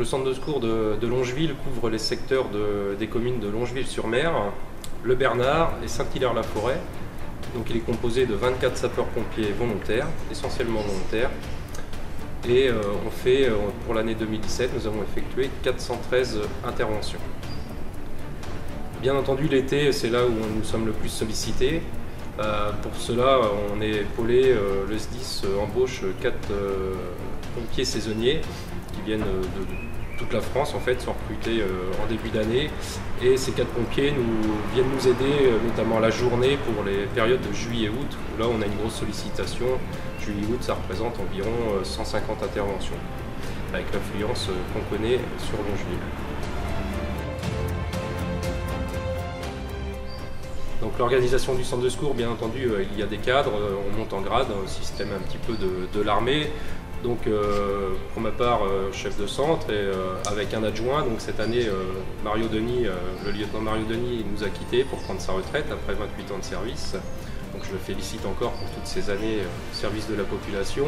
le centre de secours de Longeville couvre les secteurs des communes de Longeville-sur-Mer, Le Bernard et Saint-Hilaire-la-Forêt. Donc il est composé de 24 sapeurs-pompiers volontaires, essentiellement volontaires. Et pour l'année 2017, nous avons effectué 413 interventions. Bien entendu, l'été, c'est là où nous sommes le plus sollicités. Pour cela, on est épaulé, le SDIS embauche 4 pompiers saisonniers qui viennent de toute la France, en fait, sont recrutés en début d'année. Et ces 4 pompiers viennent nous aider, notamment à la journée pour les périodes de juillet-août, où là on a une grosse sollicitation. Juillet-août, ça représente environ 150 interventions, avec l'affluence qu'on connaît sur Longeville. Donc l'organisation du centre de secours, bien entendu, il y a des cadres, on monte en grade, un système un petit peu de l'armée. Donc pour ma part, chef de centre et avec un adjoint. Donc cette année, Mario Denis, le lieutenant Mario Denis nous a quittés pour prendre sa retraite après 28 ans de service. Donc je le félicite encore pour toutes ces années au service de la population.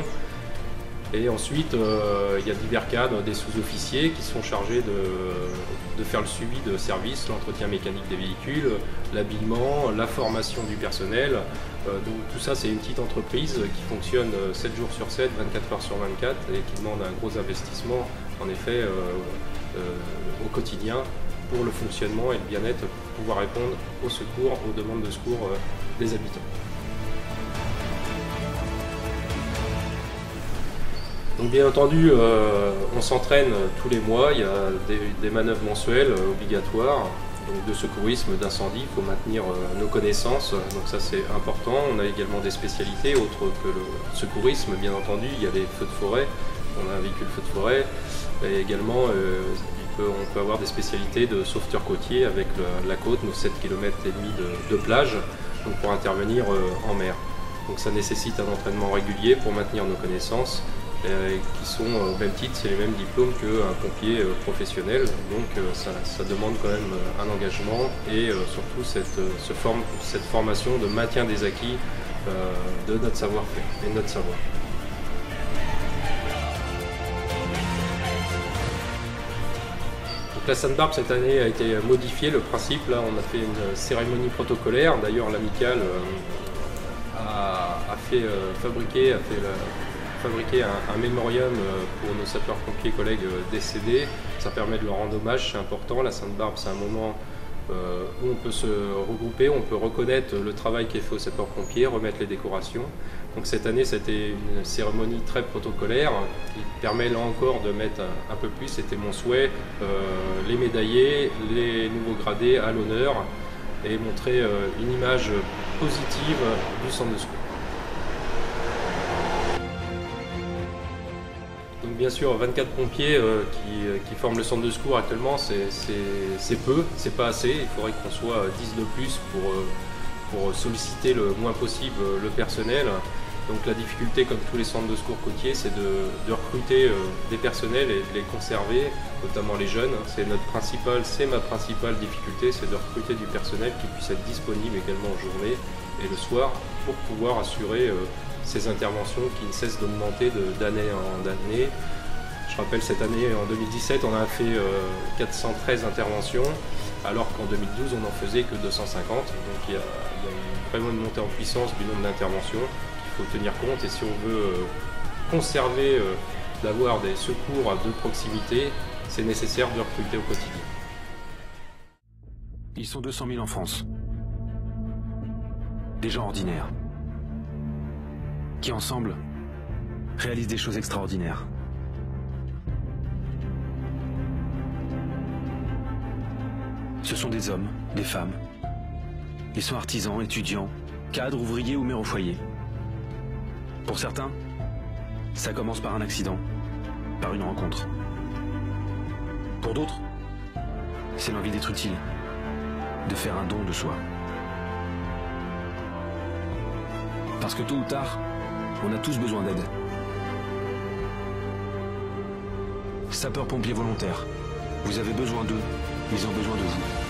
Et ensuite, il y a divers cadres, des sous-officiers qui sont chargés de faire le suivi de service, l'entretien mécanique des véhicules, l'habillement, la formation du personnel. Donc tout ça, c'est une petite entreprise qui fonctionne 7 jours sur 7, 24 heures sur 24 et qui demande un gros investissement, en effet, au quotidien pour le fonctionnement et le bien-être, pour pouvoir répondre aux secours, aux demandes de secours des habitants. Donc bien entendu, on s'entraîne tous les mois, il y a des manœuvres mensuelles obligatoires, donc de secourisme, d'incendie, il faut maintenir nos connaissances, donc ça c'est important. On a également des spécialités autres que le secourisme, bien entendu, il y a les feux de forêt, on a un véhicule feu de forêt, et également on peut avoir des spécialités de sauveteur côtier avec la côte, nos 7,5 km de plage, donc pour intervenir en mer. Donc ça nécessite un entraînement régulier pour maintenir nos connaissances, qui sont au même titre, c'est les mêmes diplômes qu'un pompier professionnel, donc ça demande quand même un engagement et surtout cette formation de maintien des acquis de notre savoir-faire et de notre savoir. Donc la Sainte-Barbe cette année a été modifiée, le principe, là on a fait une cérémonie protocolaire, d'ailleurs l'amicale a fabriqué un mémorium pour nos sapeurs-pompiers collègues décédés. Ça permet de leur rendre hommage, c'est important. La Sainte-Barbe, c'est un moment où on peut se regrouper, on peut reconnaître le travail qui est fait aux sapeurs-pompiers, remettre les décorations. Donc cette année, c'était une cérémonie très protocolaire qui permet là encore de mettre un peu plus, c'était mon souhait, les médaillés, les nouveaux gradés à l'honneur et montrer une image positive du centre de secours. Donc bien sûr, 24 pompiers qui forment le centre de secours actuellement, c'est peu, c'est pas assez. Il faudrait qu'on soit 10 de plus pour solliciter le moins possible le personnel. Donc la difficulté, comme tous les centres de secours côtiers, c'est de recruter des personnels et de les conserver, notamment les jeunes. C'est ma principale difficulté, c'est de recruter du personnel qui puisse être disponible également en journée et le soir pour pouvoir assurer ces interventions qui ne cessent d'augmenter d'année en année. Je rappelle, cette année, en 2017, on a fait 413 interventions, alors qu'en 2012, on n'en faisait que 250. Donc il y a vraiment une montée en puissance du nombre d'interventions qu'il faut tenir compte. Et si on veut conserver, d'avoir des secours de proximité, c'est nécessaire de recruter au quotidien. Ils sont 200 000 en France. Des gens ordinaires, qui ensemble réalisent des choses extraordinaires. Ce sont des hommes, des femmes. Ils sont artisans, étudiants, cadres, ouvriers ou mères au foyer. Pour certains, ça commence par un accident, par une rencontre. Pour d'autres, c'est l'envie d'être utile, de faire un don de soi. Parce que tôt ou tard, on a tous besoin d'aide. Sapeurs-pompiers volontaires, vous avez besoin d'eux, ils ont besoin de vous.